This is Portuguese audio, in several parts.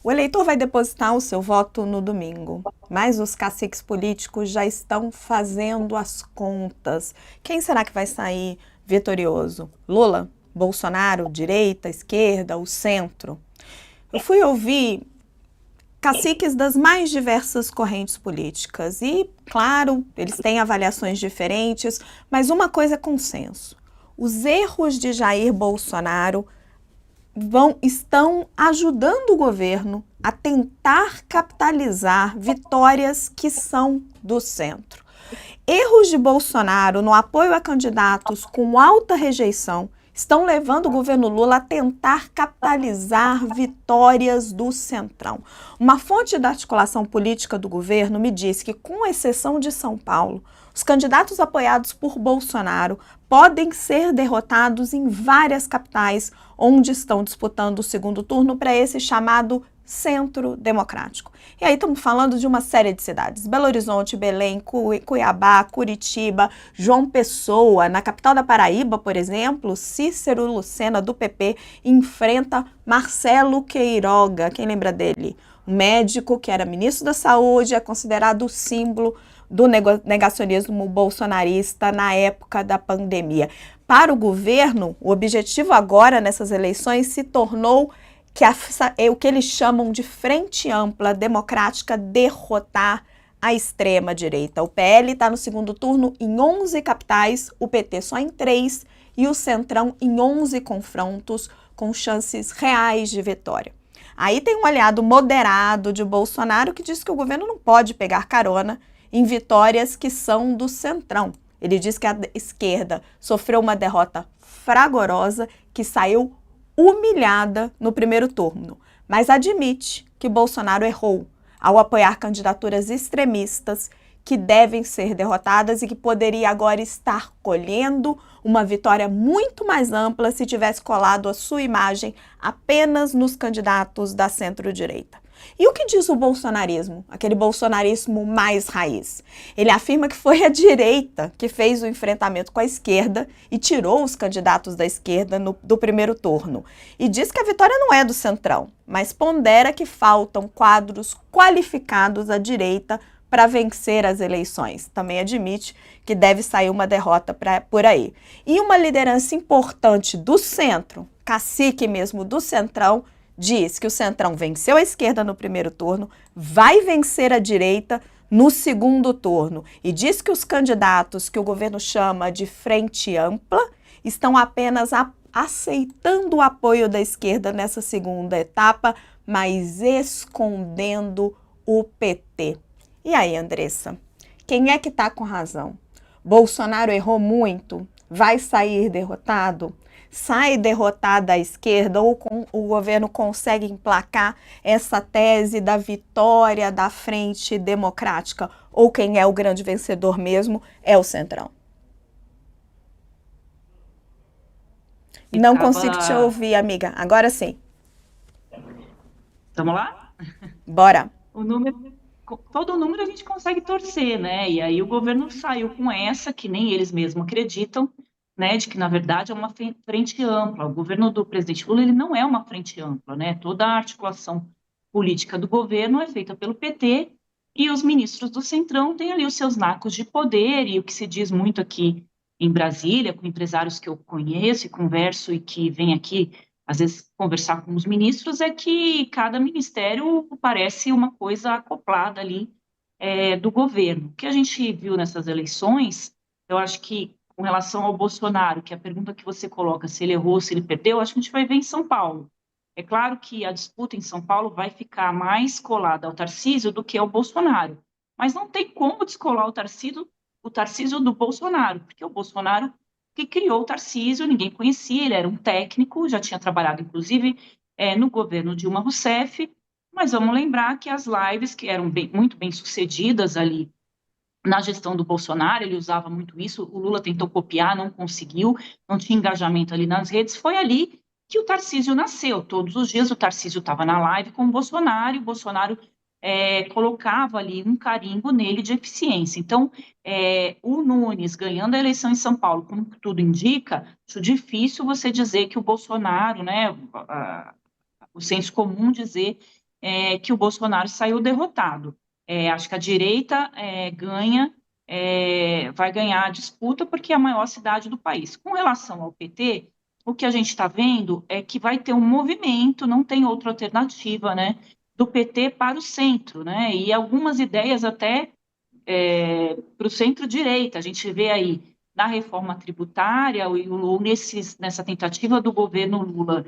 O eleitor vai depositar o seu voto no domingo, mas os caciques políticos já estão fazendo as contas. Quem será que vai sair vitorioso? Lula? Bolsonaro? Direita? Esquerda? O centro? Eu fui ouvir caciques das mais diversas correntes políticas e, claro, eles têm avaliações diferentes, mas uma coisa é consenso. Os erros de Jair Bolsonaro estão ajudando o governo a tentar capitalizar vitórias que são do centro. Erros de Bolsonaro no apoio a candidatos com alta rejeição estão levando o governo Lula a tentar capitalizar vitórias do Centrão. Uma fonte da articulação política do governo me disse que, com exceção de São Paulo, os candidatos apoiados por Bolsonaro podem ser derrotados em várias capitais onde estão disputando o segundo turno para esse chamado Centro Democrático. E aí estamos falando de uma série de cidades: Belo Horizonte, Belém, Cuiabá, Curitiba, João Pessoa. Na capital da Paraíba, por exemplo, Cícero Lucena, do PP, enfrenta Marcelo Queiroga. Quem lembra dele? Um médico que era ministro da Saúde, é considerado o símbolo do negacionismo bolsonarista na época da pandemia. Para o governo, o objetivo agora nessas eleições se tornou que o que eles chamam de frente ampla democrática derrotar a extrema-direita. O PL está no segundo turno em 11 capitais, o PT só em 3 e o Centrão em 11 confrontos com chances reais de vitória. Aí tem um aliado moderado de Bolsonaro que diz que o governo não pode pegar carona em vitórias que são do Centrão. Ele diz que a esquerda sofreu uma derrota fragorosa, que saiu humilhada no primeiro turno, mas admite que Bolsonaro errou ao apoiar candidaturas extremistas que devem ser derrotadas e que poderia agora estar colhendo uma vitória muito mais ampla se tivesse colado a sua imagem apenas nos candidatos da centro-direita. E o que diz o bolsonarismo, aquele bolsonarismo mais raiz? Ele afirma que foi a direita que fez o enfrentamento com a esquerda e tirou os candidatos da esquerda do primeiro turno. E diz que a vitória não é do Centrão, mas pondera que faltam quadros qualificados à direita para vencer as eleições. Também admite que deve sair uma derrota por aí. E uma liderança importante do centro, cacique mesmo do Centrão, diz que o Centrão venceu a esquerda no primeiro turno, vai vencer a direita no segundo turno e diz que os candidatos que o governo chama de frente ampla estão apenas aceitando o apoio da esquerda nessa segunda etapa, mas escondendo o PT. E aí, Andressa, quem é que está com razão? Bolsonaro errou muito? Vai sair derrotado? Sai derrotada a esquerda ou o governo consegue emplacar essa tese da vitória da frente democrática? Ou quem é o grande vencedor mesmo é o Centrão? Não consigo te Ficava. ouvir, amiga. Agora sim. Vamos lá? Bora. O número, todo número a gente consegue torcer, né? E aí o governo saiu com essa, que nem eles mesmos acreditam, né? De que, na verdade, é uma frente ampla. O governo do presidente Lula, ele não é uma frente ampla, né? Toda a articulação política do governo é feita pelo PT e os ministros do Centrão têm ali os seus nacos de poder e o que se diz muito aqui em Brasília, com empresários que eu conheço e converso e que vêm aqui às vezes, conversar com os ministros é que cada ministério parece uma coisa acoplada ali do governo. O que a gente viu nessas eleições, eu acho que com relação ao Bolsonaro, que é a pergunta que você coloca, se ele errou, se ele perdeu, acho que a gente vai ver em São Paulo. É claro que a disputa em São Paulo vai ficar mais colada ao Tarcísio do que ao Bolsonaro, mas não tem como descolar o Tarcísio do Bolsonaro, porque o Bolsonaro que criou o Tarcísio, ninguém conhecia, ele era um técnico, já tinha trabalhado, inclusive, no governo Dilma Rousseff, mas vamos lembrar que as lives, que eram muito bem sucedidas ali na gestão do Bolsonaro, ele usava muito isso, o Lula tentou copiar, não conseguiu, não tinha engajamento ali nas redes, foi ali que o Tarcísio nasceu. Todos os dias o Tarcísio estava na live com o Bolsonaro, e o Bolsonaro colocava ali um carimbo nele de eficiência. Então, o Nunes ganhando a eleição em São Paulo, como tudo indica, acho difícil você dizer que o Bolsonaro, né, o senso comum dizer que o Bolsonaro saiu derrotado. Acho que a direita ganha, vai ganhar a disputa porque é a maior cidade do país. Com relação ao PT, o que a gente está vendo é que vai ter um movimento, não tem outra alternativa, né, do PT para o centro, né, e algumas ideias até para o centro-direita. A gente vê aí na reforma tributária ou nessa tentativa do governo Lula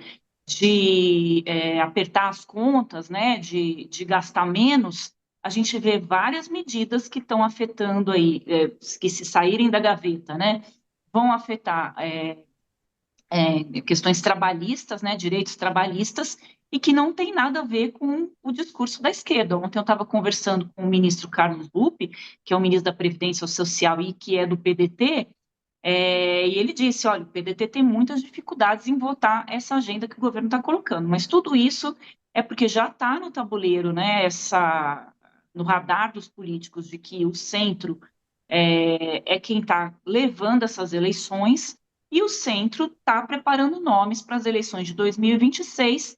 de apertar as contas, né, de gastar menos, a gente vê várias medidas que estão afetando aí, que se saírem da gaveta, né, vão afetar questões trabalhistas, né, direitos trabalhistas, e que não tem nada a ver com o discurso da esquerda. Ontem eu estava conversando com o ministro Carlos Lupe, que é o ministro da Previdência Social e que é do PDT, e ele disse, olha, o PDT tem muitas dificuldades em votar essa agenda que o governo está colocando, mas tudo isso é porque já está no tabuleiro, né, no radar dos políticos de que o centro é quem está levando essas eleições, e o centro está preparando nomes para as eleições de 2026,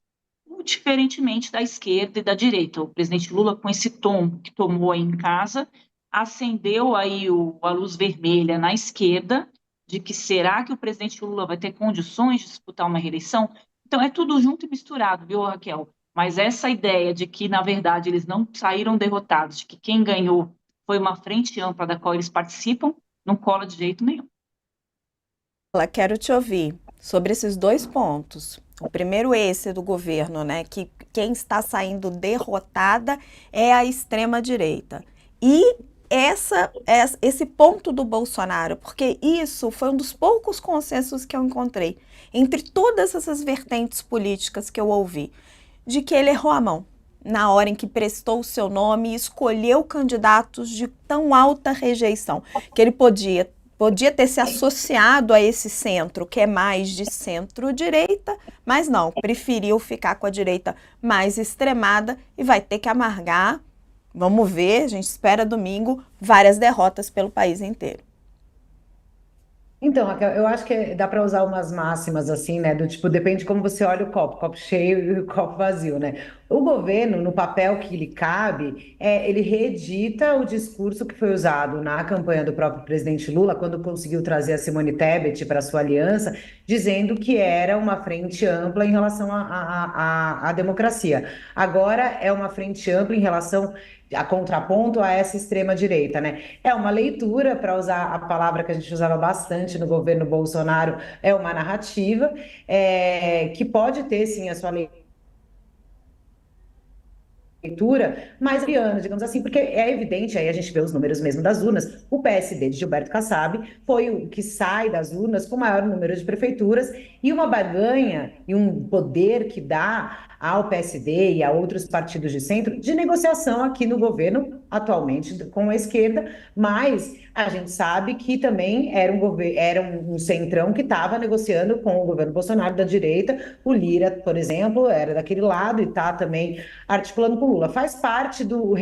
diferentemente da esquerda e da direita. O presidente Lula, com esse tombo que tomou aí em casa, acendeu aí a luz vermelha na esquerda, de que será que o presidente Lula vai ter condições de disputar uma reeleição? Então, é tudo junto e misturado, viu, Raquel? Mas essa ideia de que, na verdade, eles não saíram derrotados, de que quem ganhou foi uma frente ampla da qual eles participam, não cola de jeito nenhum. Quero te ouvir sobre esses dois pontos. O primeiro, esse do governo, né? Que quem está saindo derrotada é a extrema-direita. E esse ponto do Bolsonaro, porque isso foi um dos poucos consensos que eu encontrei entre todas essas vertentes políticas que eu ouvi, de que ele errou a mão na hora em que prestou o seu nome e escolheu candidatos de tão alta rejeição, que ele podia ter se associado a esse centro, que é mais de centro-direita, mas não, preferiu ficar com a direita mais extremada e vai ter que amargar, vamos ver, a gente espera domingo, várias derrotas pelo país inteiro. Então, Raquel, eu acho que dá para usar umas máximas assim, né? Do tipo, depende de como você olha o copo cheio e o copo vazio, né? O governo, no papel que lhe cabe, ele reedita o discurso que foi usado na campanha do próprio presidente Lula, quando conseguiu trazer a Simone Tebet para sua aliança, dizendo que era uma frente ampla em relação à democracia. Agora é uma frente ampla em relação a contraponto a essa extrema-direita, né? É uma leitura, para usar a palavra que a gente usava bastante no governo Bolsonaro, é uma narrativa, que pode ter, sim, a sua leitura mais ariana, digamos assim, porque é evidente, aí a gente vê os números mesmo das urnas, o PSD de Gilberto Kassab foi o que sai das urnas com o maior número de prefeituras e uma barganha e um poder que dá ao PSD e a outros partidos de centro de negociação aqui no governo, atualmente com a esquerda, mas a gente sabe que também era um centrão que estava negociando com o governo Bolsonaro da direita, o Lira, por exemplo, era daquele lado e está também articulando com o Lula. Faz parte do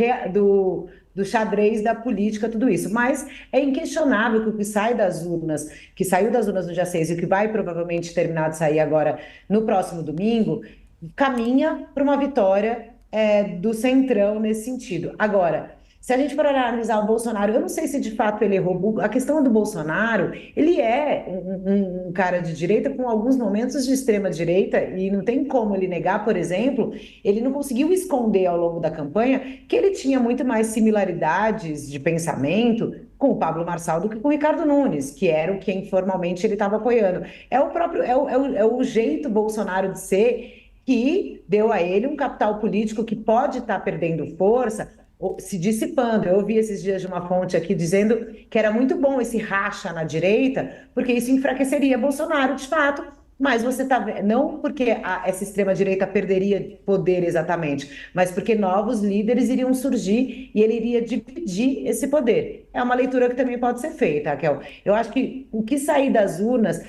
xadrez da política, tudo isso. Mas é inquestionável que o que sai das urnas, que saiu das urnas no dia 6 e o que vai provavelmente terminar de sair agora no próximo domingo, caminha para uma vitória do Centrão nesse sentido. Agora, se a gente for analisar o Bolsonaro, eu não sei se de fato ele errou. A questão do Bolsonaro, ele é um cara de direita com alguns momentos de extrema direita e não tem como ele negar, por exemplo, ele não conseguiu esconder ao longo da campanha que ele tinha muito mais similaridades de pensamento com o Pablo Marçal do que com o Ricardo Nunes, que era o quem formalmente ele estava apoiando. É o jeito Bolsonaro de ser que deu a ele um capital político que pode estar perdendo força, se dissipando. Eu ouvi esses dias de uma fonte aqui dizendo que era muito bom esse racha na direita, porque isso enfraqueceria Bolsonaro, de fato, mas você está vendo, não porque essa extrema-direita perderia poder exatamente, mas porque novos líderes iriam surgir e ele iria dividir esse poder. É uma leitura que também pode ser feita, Raquel. Eu acho que o que sair das urnas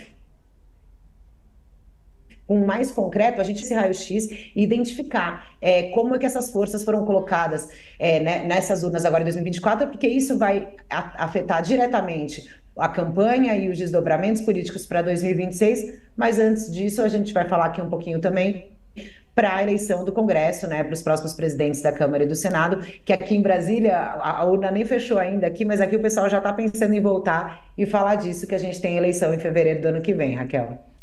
com mais concreto, a gente esse raio-x e identificar como é que essas forças foram colocadas né, nessas urnas agora em 2024, porque isso vai afetar diretamente a campanha e os desdobramentos políticos para 2026, mas antes disso a gente vai falar aqui um pouquinho também para a eleição do Congresso, né, para os próximos presidentes da Câmara e do Senado, que aqui em Brasília, a urna nem fechou ainda aqui, mas aqui o pessoal já está pensando em voltar e falar disso, que a gente tem eleição em fevereiro do ano que vem, Raquel.